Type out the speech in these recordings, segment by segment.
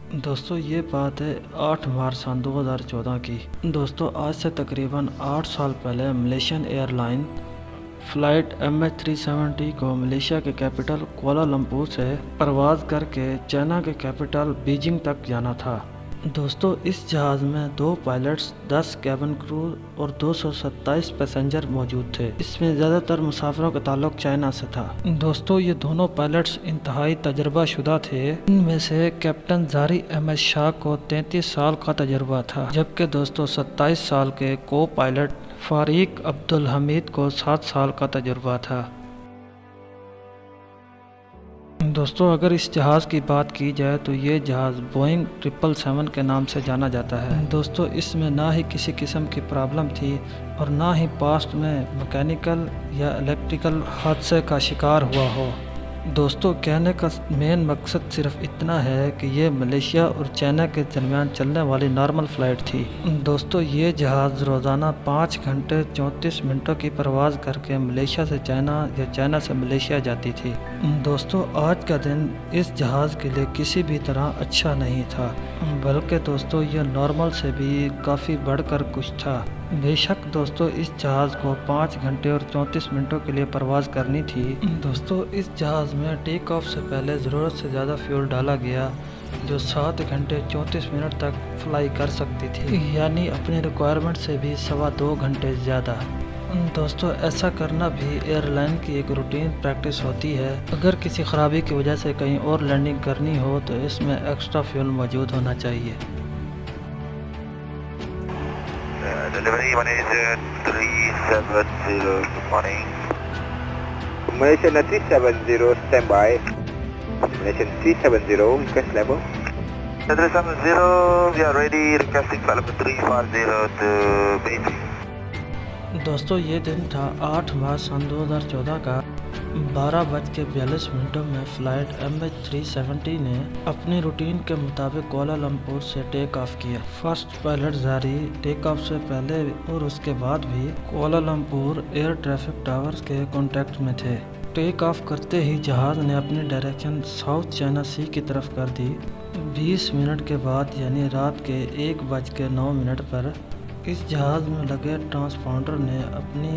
دوستو یہ بات ہے 8 مارچ سن 2014 کی۔ دوستو آج سے تقریباً 8 سال پہلے Malaysian air line flight MH370 کو ملیشیا کے کیپٹل کوالالمپور سے پرواز کر کے چائنا کے کیپٹل بیجنگ تک جانا تھا۔ دوستو اس جہاز میں 2 پائلٹس، 10 کیبن کرو اور 227 پیسنجر موجود تھے۔ اس میں زیادہ تر مسافروں کا تعلق چائنا سے تھا۔ دوستو یہ دونوں پائلٹس انتہائی تجربہ شدہ تھے۔ ان میں سے کیپٹن زاری احمد شاہ کو 33 سال کا تجربہ تھا، جبکہ دوستو 27 سال کے کو پائلٹ فاریق عبدالحمید کو 7 سال کا تجربہ تھا۔ دوستو اگر اس جہاز کی بات کی جائے تو یہ جہاز بوئنگ 777 کے نام سے جانا جاتا ہے۔ دوستو اس میں نہ ہی کسی قسم کی پرابلم تھی اور نہ ہی پاسٹ میں مکینیکل یا الیکٹریکل حادثے کا شکار ہوا ہو۔ دوستو کہنے کا مین مقصد صرف اتنا ہے کہ یہ ملیشیا اور چائنا کے درمیان چلنے والی نارمل فلائٹ تھی۔ دوستو یہ جہاز روزانہ 5 گھنٹے 34 منٹوں کی پرواز کر کے ملیشیا سے چائنا یا چائنا سے ملیشیا جاتی تھی۔ دوستو آج کا دن اس جہاز کے لیے کسی بھی طرح اچھا نہیں تھا، بلکہ دوستو یہ نارمل سے بھی کافی بڑھ کر کچھ تھا۔ بے شک دوستو اس جہاز کو 5 گھنٹے اور 34 منٹوں کے لیے پرواز کرنی تھی۔ دوستو اس جہاز میں ٹیک آف سے پہلے ضرورت سے زیادہ فیول ڈالا گیا، جو 7 گھنٹے 34 منٹ تک فلائی کر سکتی تھی، یعنی اپنی ریکوائرمنٹ سے بھی 2.25 گھنٹے زیادہ۔ دوستو ایسا کرنا بھی ایئر لائن کی ایک روٹین پریکٹس ہوتی ہے۔ اگر کسی خرابی کی وجہ سے کہیں اور لینڈنگ کرنی ہو تو اس میں ایکسٹرا فیول موجود ہونا چاہیے۔ Delivery Malaysia 370, good morning. Malaysia 370, stand by. Malaysia 370, request level. 370, we are ready, requesting flight level 340 to Beijing. دوستو یہ دن تھا 8 مارچ سن 2014 کا۔ 12:42 میں فلائٹ MH370 نے اپنی روٹین کے مطابق کوالالمپور سے ٹیک آف کیا۔ فرسٹ پائلٹ زاری ٹیک آف سے پہلے اور اس کے بعد بھی کوالالمپور ایئر ٹریفک ٹاورز کے کانٹیکٹ میں تھے۔ ٹیک آف کرتے ہی جہاز نے اپنی ڈائریکشن ساؤتھ چائنا سی کی طرف کر دی۔ 20 منٹ کے بعد یعنی رات کے 1:09 پر اس جہاز میں لگے ٹرانسپونڈر نے اپنی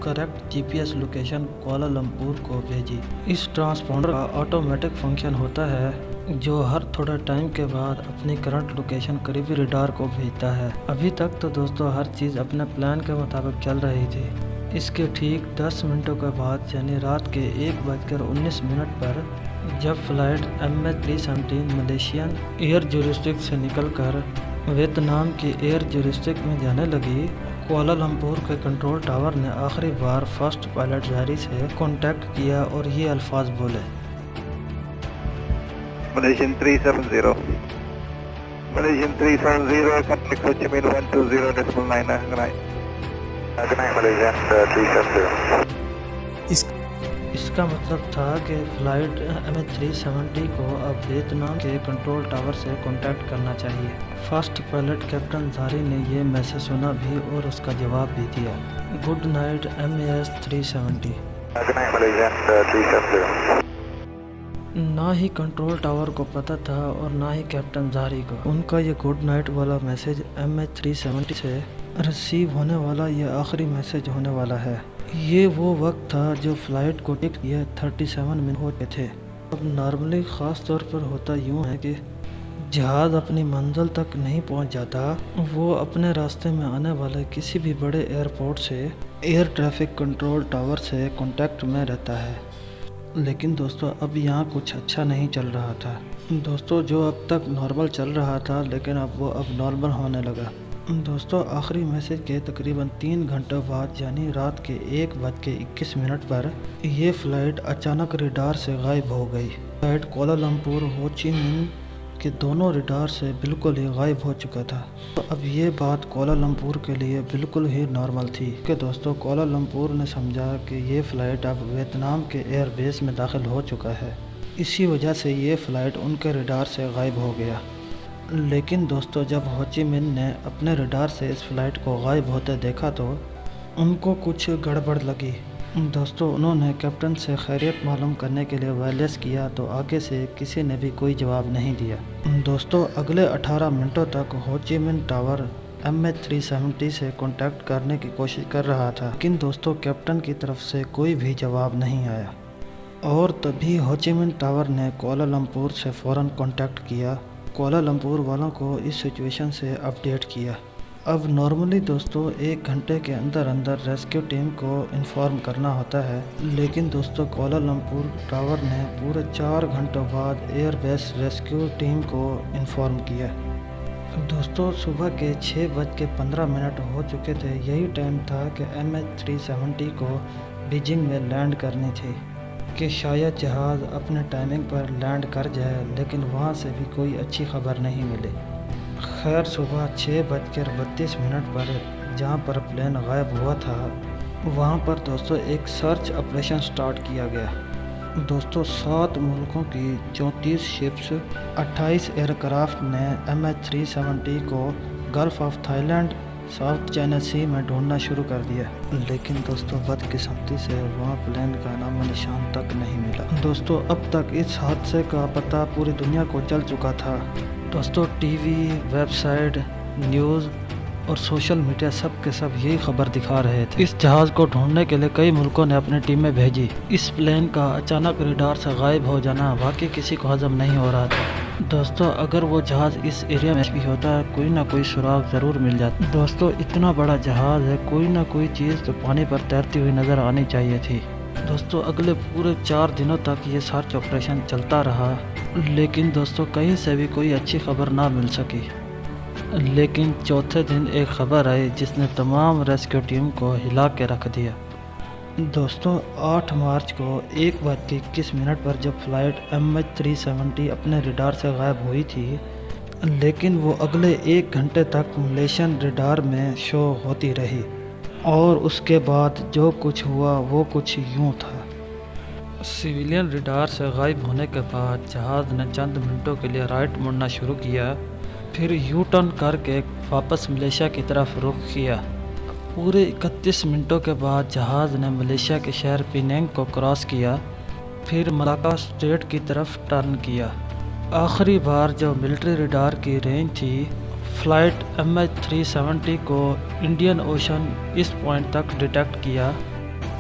کریکٹ GPS لوکیشن کوالالمپور کو بھیجی۔ اس ٹرانسپونڈر کا آٹومیٹک فنکشن ہوتا ہے جو ہر تھوڑے ٹائم کے بعد اپنی کرنٹ لوکیشن قریبی ریڈار کو بھیجتا ہے۔ ابھی تک تو دوستو ہر چیز اپنے پلان کے مطابق چل رہی تھی۔ اس کے ٹھیک 10 منٹوں کے بعد یعنی رات کے 1:19 پر جب فلائٹ MH370 ملیشین ایئر جورسٹک سے نکل کر ویتنام کی ایئر جورسٹک میں جانے لگی، کوالالمپور کے کنٹرول ٹاور نے آخری بار فرسٹ پائلٹ زاری سے کانٹیکٹ کیا اور یہ الفاظ بولے: Malaysian 370, Malaysian 370, contact Ho Chi Minh 120.9, good night. Good night Malaysian 370. اس کا مطلب تھا کہ فلائٹ MH370 کو اب ویتنام کے کنٹرول ٹاور سے کانٹیکٹ کرنا چاہیے۔ فرسٹ پائلٹ کیپٹن زاری نے یہ میسج سنا بھی اور اس کا جواب بھی دیا: good night MAS 370۔ Good night Malaysian 370. نہ ہی کنٹرول ٹاور کو پتہ تھا اور نہ ہی کیپٹن زاری کو۔ ان کا یہ گڈ نائٹ والا میسج MH370 سے ریسیو ہونے والا یہ آخری میسج ہونے والا ہے۔ یہ وہ وقت تھا جو فلائٹ کو ٹک یہ 37 منٹ ہوتے تھے۔ اب نارملی خاص طور پر ہوتا یوں ہے کہ جہاز اپنی منزل تک نہیں پہنچ جاتا، وہ اپنے راستے میں آنے والے کسی بھی بڑے ایئرپورٹ سے ایئر ٹریفک کنٹرول ٹاور سے کانٹیکٹ میں رہتا ہے۔ لیکن دوستو اب یہاں کچھ اچھا نہیں چل رہا تھا۔ دوستو جو اب تک نارمل چل رہا تھا لیکن اب وہ اب نارمل ہونے لگا۔ دوستو آخری میسج کے تقریباً 3 گھنٹوں بعد یعنی رات کے 1:21 پر یہ فلائٹ اچانک ریڈار سے غائب ہو گئی۔ فلائٹ کوالالمپور ہو چی منہ کے دونوں ریڈار سے بالکل ہی غائب ہو چکا تھا۔ تو اب یہ بات کوالالمپور کے لیے بالکل ہی نارمل تھی کہ دوستو کوالالمپور نے سمجھا کہ یہ فلائٹ اب ویتنام کے ایئر بیس میں داخل ہو چکا ہے، اسی وجہ سے یہ فلائٹ ان کے ریڈار سے غائب ہو گیا۔ لیکن دوستو جب ہو چی منہ نے اپنے ریڈار سے اس فلائٹ کو غائب ہوتے دیکھا تو ان کو کچھ گڑبڑ لگی۔ دوستو انہوں نے کیپٹن سے خیریت معلوم کرنے کے لیے وائرلیس کیا تو آگے سے کسی نے بھی کوئی جواب نہیں دیا۔ دوستو اگلے 18 منٹوں تک ہو چی من ٹاور MH370 سے کانٹیکٹ کرنے کی کوشش کر رہا تھا، لیکن دوستو کیپٹن کی طرف سے کوئی بھی جواب نہیں آیا، اور تبھی ہو چی من ٹاور نے کوالالمپور سے فوراً کانٹیکٹ کیا، کوالالمپور والوں کو اس سچویشن سے اپڈیٹ کیا۔ اب نارملی دوستو 1 گھنٹے کے اندر ریسکیو ٹیم کو انفارم کرنا ہوتا ہے، لیکن دوستو کوالالمپور ٹاور نے پورے 4 گھنٹوں بعد ایئر بیس ریسکیو ٹیم کو انفارم کیا۔ دوستو صبح کے 6:15 ہو چکے تھے، یہی ٹائم تھا کہ MH370 کو بیجنگ میں لینڈ کرنی تھی کہ شاید جہاز اپنے ٹائمنگ پر لینڈ کر جائے، لیکن وہاں سے بھی کوئی اچھی خبر نہیں ملی۔ خیر صبح 6:32 پر جہاں پر پلین غائب ہوا تھا وہاں پر دوستو ایک سرچ آپریشن سٹارٹ کیا گیا۔ دوستو 7 ملکوں کی 34 شپس 28 ایئر کرافٹ نے MH370 کو Gulf of Thailand South China Sea میں ڈھونڈنا شروع کر دیا، لیکن دوستو بدقسمتی سے وہاں پلین کا نام و نشان تک نہیں ملا۔ دوستو اب تک اس حادثے کا پتہ پوری دنیا کو چل چکا تھا۔ دوستو TV, website, news اور سوشل میڈیا سب کے سب یہی خبر دکھا رہے تھے۔ اس جہاز کو ڈھونڈنے کے لیے کئی ملکوں نے اپنی ٹیمیں بھیجی۔ اس پلین کا اچانک ریڈار سے غائب ہو جانا واقعی کسی کو ہضم نہیں ہو رہا تھا۔ دوستو اگر وہ جہاز اس ایریا میں بھی ہوتا کوئی نہ کوئی سراغ ضرور مل جاتا۔ دوستو اتنا بڑا جہاز ہے، کوئی نہ کوئی چیز تو پانی پر تیرتی ہوئی نظر آنی چاہیے تھی۔ دوستو اگلے پورے 4 دنوں تک یہ سرچ آپریشن چلتا رہا، لیکن دوستو کہیں سے بھی کوئی اچھی خبر نہ مل سکی۔ لیکن چوتھے دن ایک خبر آئی جس نے تمام ریسکیو ٹیم کو ہلا کے رکھ دیا۔ دوستو 8 مارچ کو 1:21 پر جب فلائٹ MH370 اپنے ریڈار سے غائب ہوئی تھی، لیکن وہ اگلے 1 گھنٹے تک ملیشین ریڈار میں شو ہوتی رہی، اور اس کے بعد جو کچھ ہوا وہ کچھ یوں تھا۔ سویلین ریڈار سے غائب ہونے کے بعد جہاز نے چند منٹوں کے لیے رائٹ مڑنا شروع کیا، پھر یو ٹرن کر کے واپس ملیشیا کی طرف رخ کیا۔ پورے 31 منٹوں کے بعد جہاز نے ملیشیا کے شہر پیننگ کو کراس کیا، پھر ملاکا اسٹریٹ کی طرف ٹرن کیا۔ آخری بار جو ملٹری ریڈار کی رینج تھی، فلائٹ MH370 کو انڈین اوشن اس پوائنٹ تک ڈیٹیکٹ کیا۔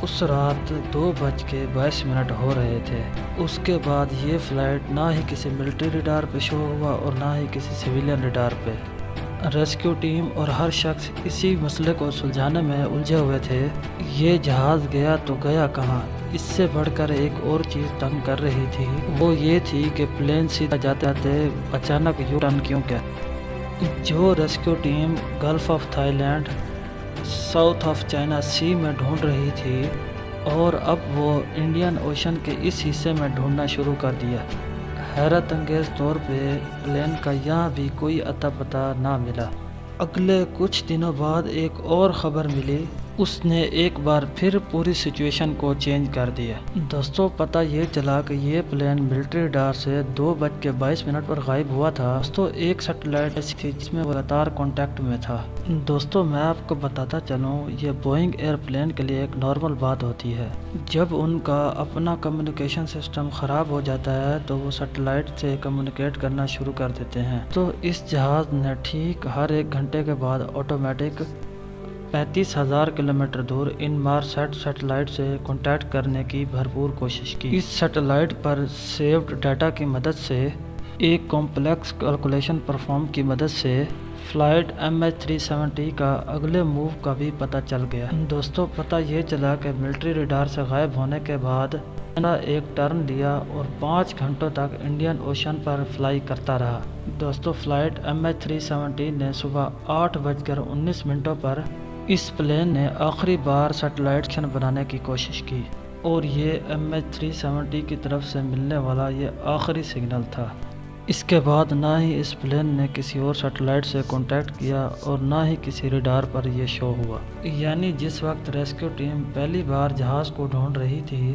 اس رات 2:22 ہو رہے تھے۔ اس کے بعد یہ فلائٹ نہ ہی کسی ملٹری ریڈار پہ شو ہوا اور نہ ہی کسی سویلین ریڈار پہ۔ ریسکیو ٹیم اور ہر شخص اسی مسئلے کو سلجھانے میں الجھے ہوئے تھے، یہ جہاز گیا تو گیا کہاں؟ اس سے بڑھ کر ایک اور چیز تنگ کر رہی تھی، وہ یہ تھی کہ پلین سیدھا جاتے جاتے اچانک یو ٹرن کیوں کیا؟ جو rescue team Gulf of Thailand south of China Sea میں ڈھونڈ رہی تھی، اور اب وہ انڈین اوشن کے اس حصے میں ڈھونڈنا شروع کر دیا۔ حیرت انگیز طور پہ پلین کا یہاں بھی کوئی اتا پتہ نہ ملا۔ اگلے کچھ دنوں بعد ایک اور خبر ملی، اس نے ایک بار پھر پوری سچویشن کو چینج کر دیا۔ دوستو پتہ یہ چلا کہ یہ پلین ملٹری ریڈار سے 2:22 پر غائب ہوا تھا۔ دوستو ایک سیٹلائٹ ایسی تھی جس میں وہ لگاتار کانٹیکٹ میں تھا۔ دوستو میں آپ کو بتاتا چلوں، یہ بوئنگ ایئر پلین کے لیے ایک نارمل بات ہوتی ہے۔ جب ان کا اپنا کمیونیکیشن سسٹم خراب ہو جاتا ہے تو وہ سیٹلائٹ سے کمیونیکیٹ کرنا شروع کر دیتے ہیں۔ تو اس جہاز نے ٹھیک ہر 1 گھنٹے کے بعد آٹومیٹک 35,000 کلومیٹر دور انمارسیٹ سیٹلائٹ سے کانٹیکٹ کرنے کی بھرپور کوشش کی۔ اس سیٹلائٹ پر سیوڈ ڈیٹا کی مدد سے ایک کمپلیکس کیلکولیشن پرفارم کی مدد سے فلائٹ MH370 کا اگلے موو کا بھی پتہ چل گیا۔ دوستو پتہ یہ چلا کہ ملٹری ریڈار سے غائب ہونے کے بعد ایک ٹرن لیا اور 5 گھنٹوں تک انڈین اوشن پر فلائی کرتا رہا۔ دوستو فلائٹ MH370 نے صبح 8:19 پر اس پلین نے آخری بار سیٹلائٹ بنانے کی کوشش کی، اور یہ MH370 کی طرف سے ملنے والا یہ آخری سگنل تھا۔ اس کے بعد نہ ہی اس پلین نے کسی اور سیٹلائٹ سے کانٹیکٹ کیا اور نہ ہی کسی ریڈار پر یہ شو ہوا۔ یعنی جس وقت ریسکیو ٹیم پہلی بار جہاز کو ڈھونڈ رہی تھی،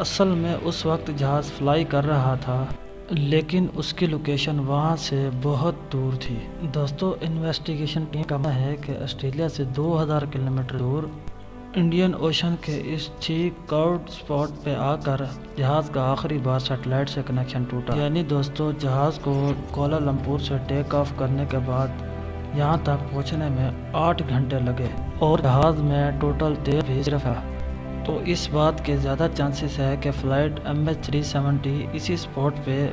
اصل میں اس وقت جہاز فلائی کر رہا تھا، لیکن اس کی لوکیشن وہاں سے بہت دور تھی۔ دوستو انویسٹیگیشن ٹیم کا کہنا ہے کہ آسٹریلیا سے 2000 کلومیٹر دور انڈین اوشن کے اس ٹھیک کروڈ سپاٹ پہ آ کر جہاز کا آخری بار سیٹلائٹ سے کنیکشن ٹوٹا، یعنی دوستو جہاز کو کوالالمپور سے ٹیک آف کرنے کے بعد یہاں تک پہنچنے میں 8 گھنٹے لگے اور جہاز میں ٹوٹل تیل بھی صرف ہے، تو اس بات کے زیادہ چانسز ہے کہ فلائٹ MH370 اسی سپاٹ پہ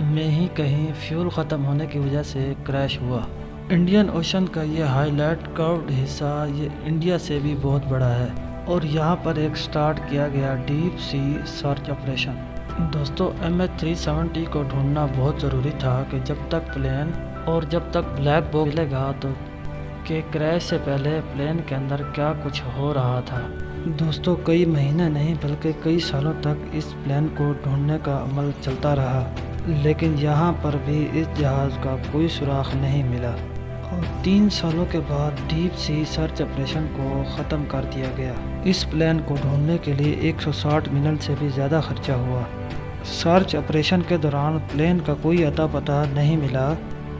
میں ہی کہیں فیول ختم ہونے کی وجہ سے کریش ہوا۔ انڈین اوشن کا یہ ہائی لائٹ کروڈ حصہ یہ انڈیا سے بھی بہت بڑا ہے اور یہاں پر ایک سٹارٹ کیا گیا ڈیپ سی سرچ آپریشن۔ دوستو MH370 کو ڈھونڈنا بہت ضروری تھا کہ جب تک پلین اور جب تک بلیک باکس ملے گا تو کہ کریش سے پہلے پلین کے اندر کیا کچھ ہو رہا تھا۔ دوستو کئی مہینے نہیں بلکہ کئی سالوں تک اس پلین کو ڈھونڈنے کا عمل چلتا رہا، لیکن یہاں پر بھی اس جہاز کا کوئی سراغ نہیں ملا اور 3 سالوں کے بعد ڈیپ سی سرچ آپریشن کو ختم کر دیا گیا۔ اس پلین کو ڈھونڈنے کے لیے 160 ملین سے بھی زیادہ خرچہ ہوا۔ سرچ آپریشن کے دوران پلین کا کوئی اتا پتہ نہیں ملا،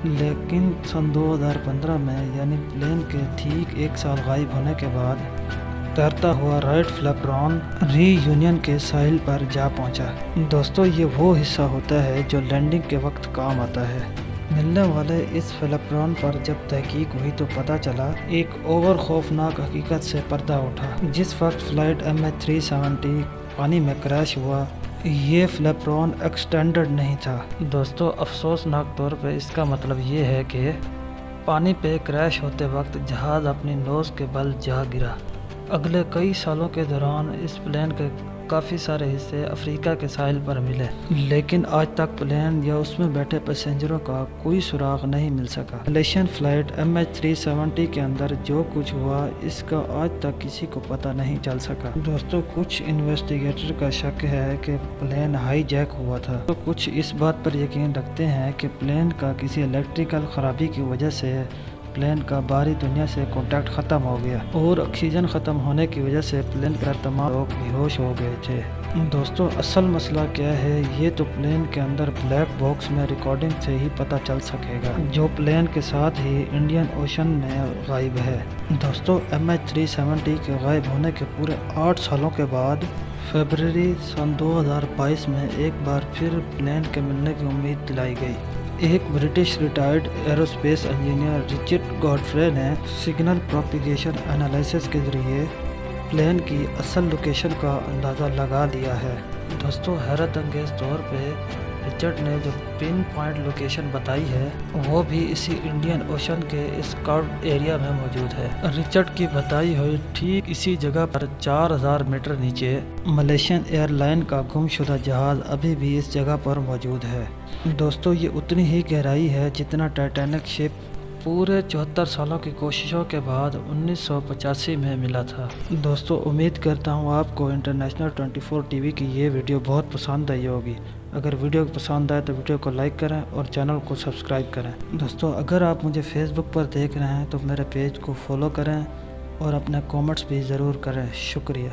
لیکن سن 2015 میں یعنی پلین کے ٹھیک 1 سال غائب ہونے کے بعد تیرتا ہوا رائٹ فلیپرون ری یونین کے ساحل پر جا پہنچا۔ دوستو یہ وہ حصہ ہوتا ہے جو لینڈنگ کے وقت کام آتا ہے۔ ملنے والے اس فلیپرون پر جب تحقیق ہوئی تو پتہ چلا ایک اوور خوفناک حقیقت سے پردہ اٹھا۔ جس وقت فلائٹ MH370 پانی میں کریش ہوا یہ فلیپرون ایکسٹینڈڈ نہیں تھا۔ دوستو افسوسناک طور پہ اس کا مطلب یہ ہے کہ پانی پہ کریش ہوتے وقت جہاز اپنی نوز کے بل جا گرا۔ اگلے کئی سالوں کے دوران اس پلین کے کافی سارے حصے افریقہ کے ساحل پر ملے، لیکن آج تک پلین یا اس میں بیٹھے پیسنجروں کا کوئی سراغ نہیں مل سکا۔ ملیشین فلائٹ MH370 کے اندر جو کچھ ہوا اس کا آج تک کسی کو پتہ نہیں چل سکا۔ دوستو کچھ انویسٹیگیٹر کا شک ہے کہ پلین ہائی جیک ہوا تھا، تو کچھ اس بات پر یقین رکھتے ہیں کہ پلین کا کسی الیکٹریکل خرابی کی وجہ سے پلین کا باہری دنیا سے کانٹیکٹ ختم ہو گیا اور آکسیجن ختم ہونے کی وجہ سے پلین پر تمام لوگ بے ہوش ہو گئے تھے۔ دوستو اصل مسئلہ کیا ہے یہ تو پلین کے اندر بلیک باکس میں ریکارڈنگ سے ہی پتہ چل سکے گا، جو پلین کے ساتھ ہی انڈین اوشن میں غائب ہے۔ دوستو MH370 کے غائب ہونے کے پورے 8 سالوں کے بعد فروری سن 2022 میں ایک بار پھر پلین کے ملنے کی امید دلائی گئی۔ ایک British retired aerospace engineer Richard Godfrey نے سگنل پروپیگیشن انالیسس کے ذریعے پلین کی اصل لوکیشن کا اندازہ لگا لیا ہے۔ دوستو حیرت انگیز طور پہ رچرڈ نے جو پن پوائنٹ لوکیشن بتائی ہے وہ بھی اسی انڈین اوشن کے اس کروڈ ایریا میں موجود ہے۔ رچرڈ کی بتائی ہوئی ٹھیک اسی جگہ پر 4000 میٹر نیچے ملیشین ایئر لائن کا گم شدہ جہاز ابھی بھی اس جگہ پر موجود ہے۔ دوستو یہ اتنی ہی گہرائی ہے جتنا ٹائٹینک شپ پورے 74 سالوں کی کوششوں کے بعد 1985 میں ملا تھا۔ دوستو امید کرتا ہوں آپ کو انٹرنیشنل 24 ٹی وی کی یہ ویڈیو بہت پسند آئی ہوگی۔ اگر ویڈیو پسند آئے تو ویڈیو کو لائک کریں اور چینل کو سبسکرائب کریں۔ دوستو اگر آپ مجھے فیس بک پر دیکھ رہے ہیں تو میرے پیج کو فالو کریں اور اپنے کامنٹس بھی ضرور کریں۔ شکریہ۔